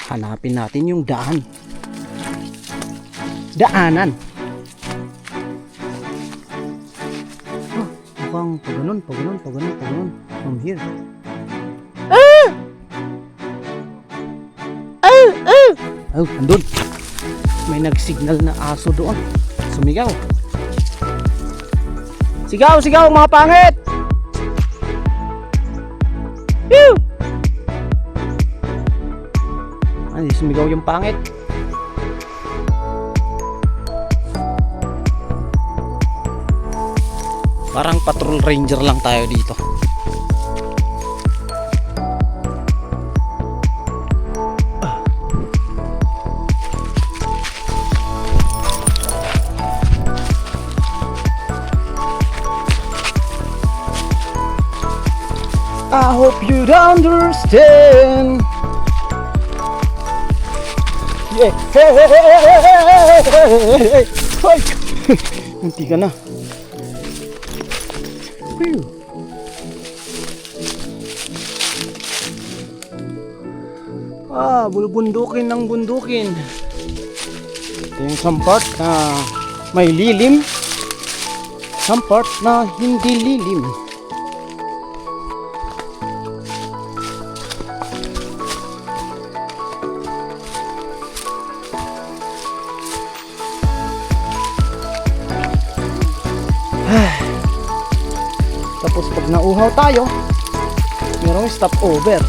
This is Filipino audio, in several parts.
Hanapin natin yung daanan. Oh, mukhang paganon. From here. Oh, andun. May nagsignal na aso doon. Sumigaw. Sigaw mga pangit. Pew! Ay, sumigaw yung pangit. Parang patrol ranger lang tayo dito. I hope you'd understand. Yeah. Hey. Hindi ka na. Whew. Bulubundukin ng bundukin. Ito yung some part na may lilim, some part na hindi lilim. Tapos pag nauhaw tayo, merong stopover.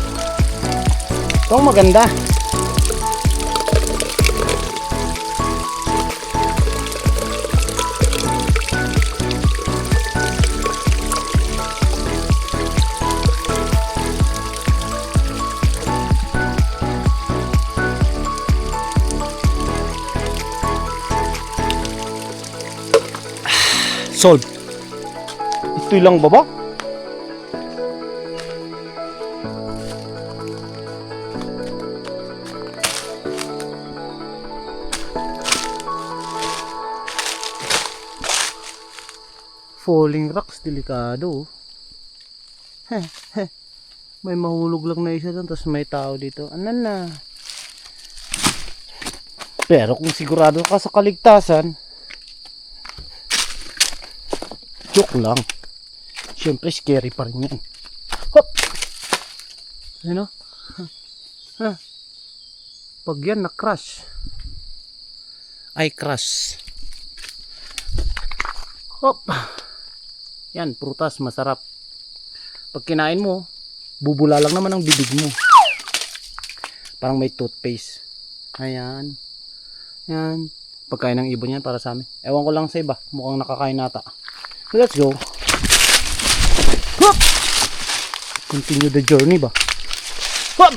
Ito ang maganda. Solve. Ito lang ba? Falling rocks, delikado. May mahulog lang na isa doon, tapos may tao dito. Ano na? Pero kung sigurado ka sa kaligtasan, joke lang. Siyempre scary pa rin yan. Hop! Ano? Pag yan na-crash, ay crash. Hop! Yan, prutas, masarap. Pag kinain mo, bubula lang naman ang bibig mo. Parang may toothpaste. Ayan. Yan. Pagkain ng ibon yan para sa amin. Ewan ko lang sa iba. Mukhang nakakain nata. So let's go. Hop! Continue the journey ba? Hop!